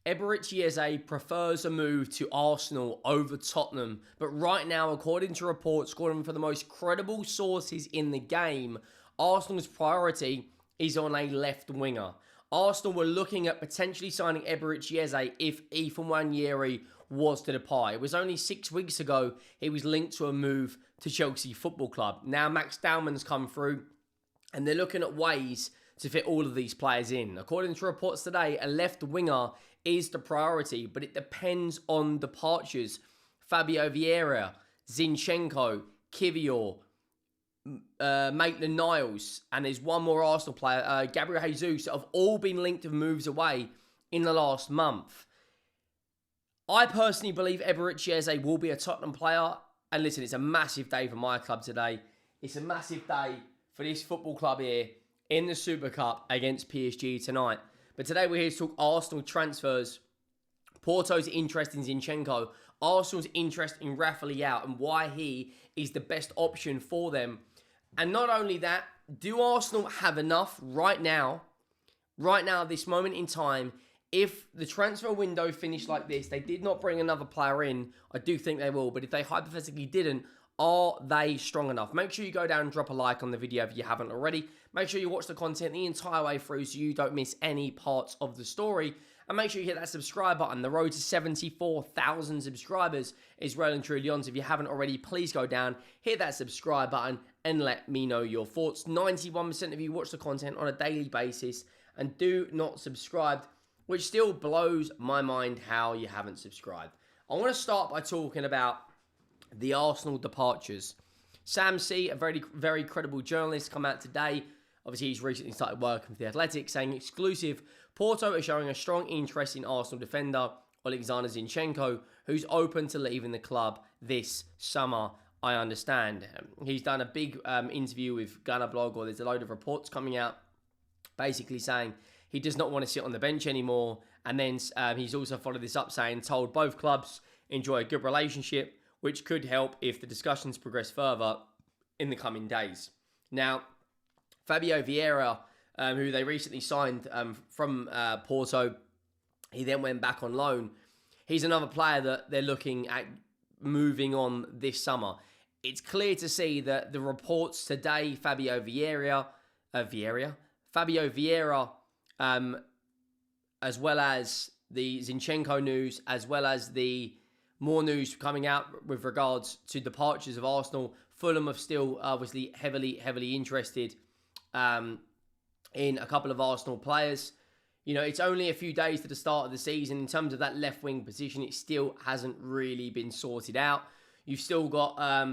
Eberechi Eze prefers a move to Arsenal over Tottenham, but right now, according to reports according for the most credible sources in the game, Arsenal's priority is on a left winger. Arsenal were looking at potentially signing Eberechi Eze if Ethan Nwaneri was to depart. It was only 6 weeks ago he was linked to a move to Chelsea Football Club. Now Max Dowman's come through and they're looking at ways to fit all of these players in. According to reports today, a left winger is the priority, but it depends on departures. Fabio Vieira, Zinchenko, Kivior, Maitland-Niles, and there's one more Arsenal player, Gabriel Jesus, have all been linked with moves away in the last month. I personally believe Eberechi Eze will be a Tottenham player. And listen, it's a massive day for my club today. It's a massive day for this football club here in the Super Cup against PSG tonight. But today we're here to talk Arsenal transfers, Porto's interest in Zinchenko, Arsenal's interest in Rafael Leao, and why he is the best option for them. And not only that, do Arsenal have enough right now, this moment in time? If the transfer window finished like this, they did not bring another player in, I do think they will, but if they hypothetically didn't, are they strong enough? Make sure you go down and drop a like on the video if you haven't already. Make sure you watch the content the entire way through so you don't miss any parts of the story. And make sure you hit that subscribe button. The road to 74,000 subscribers is well and truly on. So if you haven't already, please go down, hit that subscribe button and let me know your thoughts. 91% of you watch the content on a daily basis and do not subscribe, which still blows my mind how you haven't subscribed. I want to start by talking about the Arsenal departures. Sam C, a very, very credible journalist, come out today. Obviously, he's recently started working for The Athletic, saying exclusive, Porto is showing a strong interest in Arsenal defender Alexander Zinchenko, who's open to leaving the club this summer, I understand. He's done a big interview with Gunner Blog, or there's a load of reports coming out basically saying he does not want to sit on the bench anymore. And then he's also followed this up saying, told both clubs enjoy a good relationship, which could help if the discussions progress further in the coming days. Now, Fabio Vieira, who they recently signed from Porto, he then went back on loan. He's another player that they're looking at moving on this summer. It's clear to see that the reports today, Fabio Vieira, as well as the Zinchenko news, as well as the more news coming out with regards to departures of Arsenal. Fulham are still obviously heavily interested in a couple of Arsenal players. You know, it's only a few days to the start of the season. In terms of that left wing position, it still hasn't really been sorted out. You've still got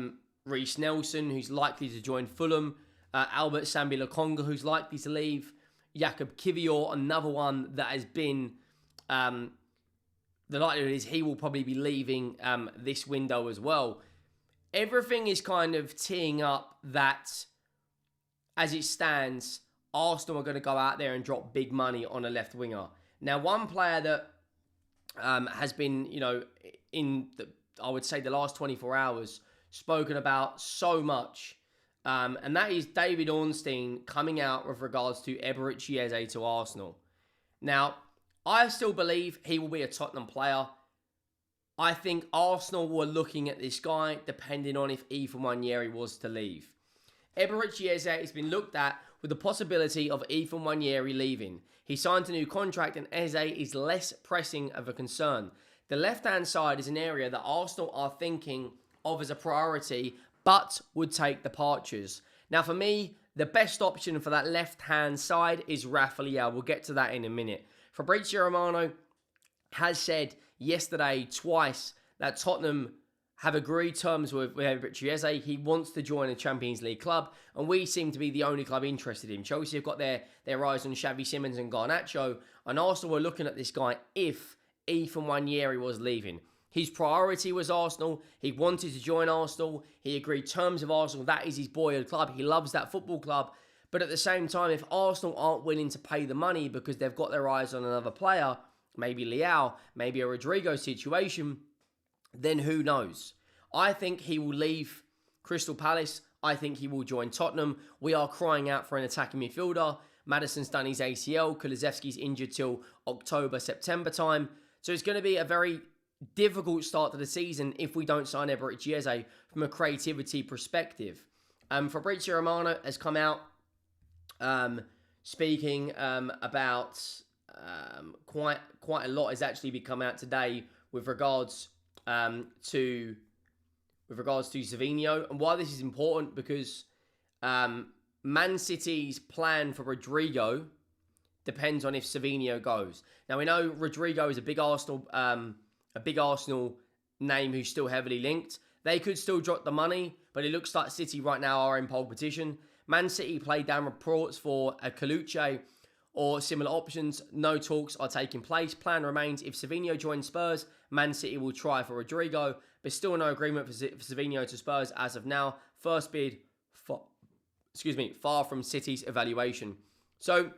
Reece Nelson, who's likely to join Fulham. Albert Sambi-Lokonga, who's likely to leave. Jakub Kivior, another one that has been... the likelihood is he will probably be leaving this window as well. Everything is kind of teeing up that, as it stands, Arsenal are going to go out there and drop big money on a left winger. Now, one player that has been, I would say the last 24 hours, spoken about so much, and that is David Ornstein coming out with regards to Eberechi Eze to Arsenal. Now, I still believe he will be a Tottenham player. I think Arsenal were looking at this guy depending on if Ethan Nwaneri was to leave. Eberechi Eze has been looked at with the possibility of Ethan Nwaneri leaving. He signed a new contract and Eze is less pressing of a concern. The left-hand side is an area that Arsenal are thinking of as a priority, but would take departures. Now, for me, the best option for that left-hand side is Rafael Leao. We'll get to that in a minute. Fabrizio Romano has said yesterday twice that Tottenham have agreed terms with Eberechi Eze. He wants to join a Champions League club, and we seem to be the only club interested in him. Chelsea have got their eyes on Xavi Simons and Garnacho, and Arsenal were looking at this guy if Ethan Nwaneri was leaving. His priority was Arsenal. He wanted to join Arsenal. He agreed terms with Arsenal. That is his boyhood club. He loves that football club. But at the same time, if Arsenal aren't willing to pay the money because they've got their eyes on another player, maybe Leao, maybe a Rodrigo situation, then who knows? I think he will leave Crystal Palace. I think he will join Tottenham. We are crying out for an attacking midfielder. Maddison's done his ACL. Kulusevski's injured till October, September time. So it's going to be a very difficult start to the season if we don't sign Eberechi Eze from a creativity perspective. Fabrizio Romano has come out speaking about quite a lot has actually been come out today with regards to Savinho, and why this is important, because Man City's plan for Rodrigo depends on if Savinho goes. Now we know Rodrigo is a big Arsenal name who's still heavily linked. They could still drop the money, but it looks like City right now are in pole position. Man City played down reports for a Colucci or similar options. No talks are taking place. Plan remains, if Savinho joins Spurs, Man City will try for Rodrigo, but still no agreement for Savinho to Spurs as of now. First bid, far from City's evaluation. So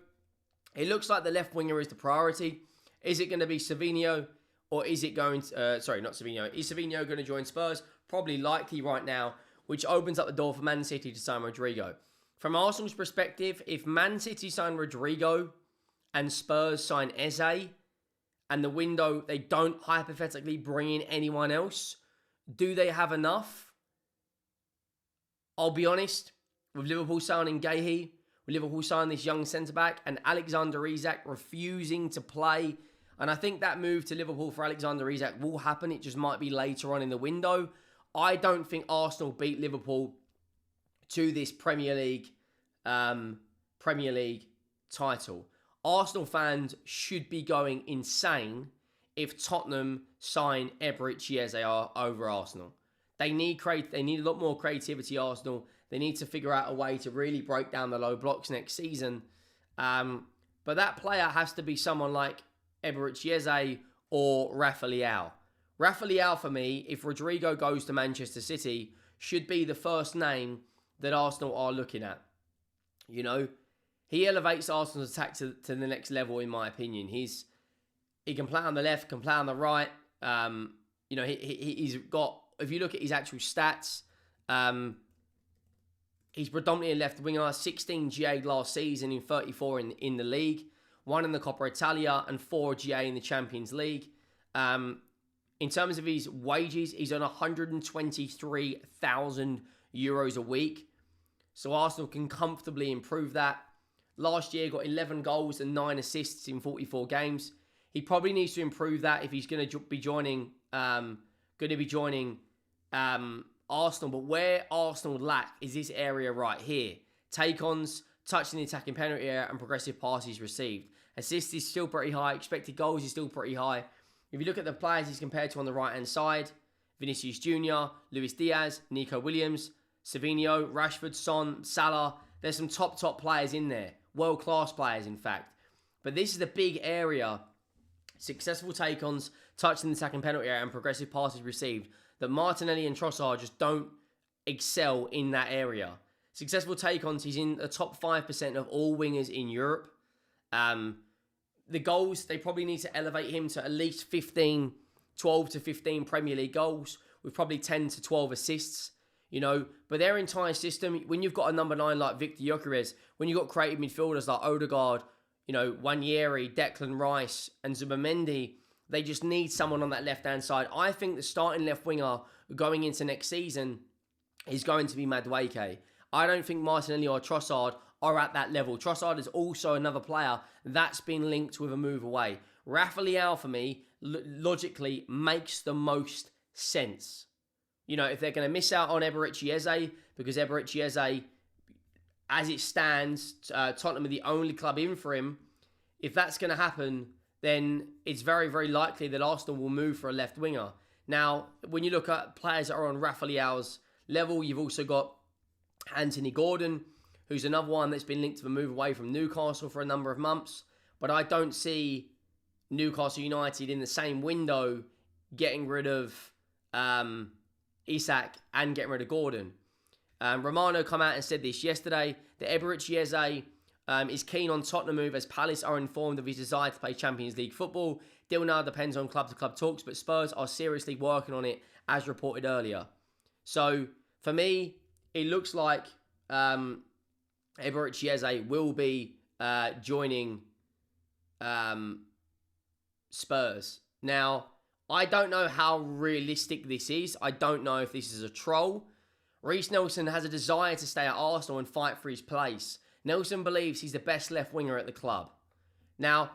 it looks like the left winger is the priority. Is it going to be Savinho, or is it going to... not Savinho. Is Savinho going to join Spurs? Probably likely right now, which opens up the door for Man City to sign Rodrigo. From Arsenal's perspective, if Man City sign Rodrigo and Spurs sign Eze, and the window, they don't hypothetically bring in anyone else, do they have enough? I'll be honest, with Liverpool signing Guehi, with Liverpool signing this young centre-back, and Alexander Isak refusing to play, and I think that move to Liverpool for Alexander Isak will happen. It just might be later on in the window. I don't think Arsenal beat Liverpool to this Premier League title. Arsenal fans should be going insane if Tottenham sign Eberechi Eze over Arsenal. They need a lot more creativity, Arsenal. They need to figure out a way to really break down the low blocks next season. But that player has to be someone like Eberechi Eze or Rafael Leao. Rafael Leao, for me, if Rodrigo goes to Manchester City, should be the first name that Arsenal are looking at. You know, he elevates Arsenal's attack to the next level, in my opinion. He can play on the left, can play on the right. He's got, if you look at his actual stats, he's predominantly a left winger, 16 GA last season in 34 in the league, 1 in the Coppa Italia and 4 GA in the Champions League. In terms of his wages, he's on €123,000 a week. So Arsenal can comfortably improve that. Last year, got 11 goals and 9 assists in 44 games. He probably needs to improve that if he's going to be joining Arsenal. But where Arsenal lack is this area right here. Take-ons, touching the attacking penalty area, and progressive passes received. Assists is still pretty high. Expected goals is still pretty high. If you look at the players he's compared to on the right-hand side, Vinicius Jr., Luis Diaz, Nico Williams, Savinho, Rashford, Son, Salah, there's some top players in there. World-class players, in fact. But this is the big area. Successful take-ons, touching the attacking penalty area, and progressive passes received. That Martinelli and Trossard just don't excel in that area. Successful take-ons, he's in the top 5% of all wingers in Europe. The goals, they probably need to elevate him to at least 12 to 15 Premier League goals with probably 10 to 12 assists, you know. But their entire system, when you've got a number 9 like Victor Gyökeres, when you've got creative midfielders like Odegaard, you know, Nwaneri, Declan Rice, and Zubimendi, they just need someone on that left-hand side. I think the starting left winger going into next season is going to be Madueke. I don't think Martinelli or Trossard are at that level. Trossard is also another player that's been linked with a move away. Rafael Leao, for me, logically makes the most sense. You know, if they're going to miss out on Eberechi Eze, because Eberechi Eze, as it stands, Tottenham are the only club in for him. If that's going to happen, then it's very, very likely that Arsenal will move for a left winger. Now, when you look at players that are on Rafael Leao's level, you've also got Anthony Gordon, who's another one that's been linked to the move away from Newcastle for a number of months. But I don't see Newcastle United in the same window getting rid of Isak and getting rid of Gordon. Romano come out and said this yesterday, that Eberechi Eze is keen on Tottenham move, as Palace are informed of his desire to play Champions League football. Deal now depends on club-to-club talks, but Spurs are seriously working on it, as reported earlier. So, for me, it looks like Eberechi Eze will be joining Spurs. Now, I don't know how realistic this is. I don't know if this is a troll. Reiss Nelson has a desire to stay at Arsenal and fight for his place. Nelson believes he's the best left winger at the club. Now,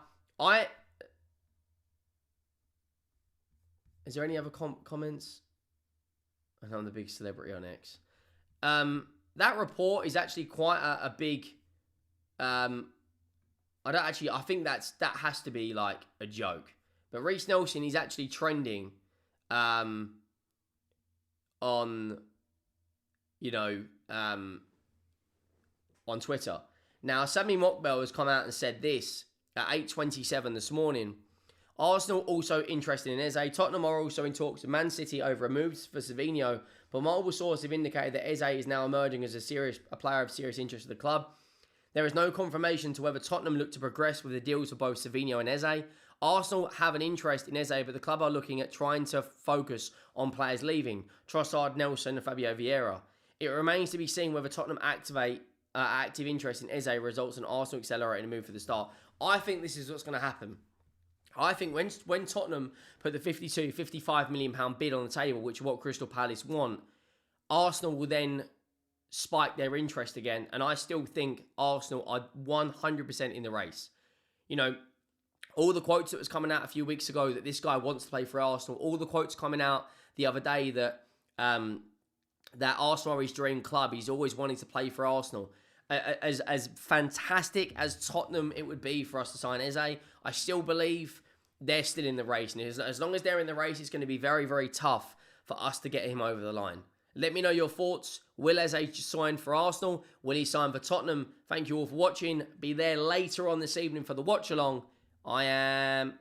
is there any other comments? I know I'm the big celebrity on X. That report is actually quite a big... I think that has to be like a joke. But Reiss Nelson is actually trending on, on Twitter. Now, Sammy Mockbell has come out and said this at 8:27 this morning. Arsenal also interested in Eze. Tottenham are also in talks with Man City over a move for Savinho, but multiple sources have indicated that Eze is now emerging as a player of serious interest to the club. There is no confirmation to whether Tottenham look to progress with the deals for both Savinho and Eze. Arsenal have an interest in Eze, but the club are looking at trying to focus on players leaving, Trossard, Nelson and Fabio Vieira. It remains to be seen whether Tottenham active interest in Eze results in Arsenal accelerating a move for the start. I think this is what's going to happen. I think when Tottenham put the £55 million bid on the table, which is what Crystal Palace want, Arsenal will then spike their interest again. And I still think Arsenal are 100% in the race. All the quotes that was coming out a few weeks ago that this guy wants to play for Arsenal, all the quotes coming out the other day that that Arsenal are his dream club, he's always wanting to play for Arsenal. As fantastic as Tottenham it would be for us to sign Eze, I still believe they're still in the race. And as long as they're in the race, it's going to be very, very tough for us to get him over the line. Let me know your thoughts. Will Eze sign for Arsenal? Will he sign for Tottenham? Thank you all for watching. Be there later on this evening for the watch-along. I am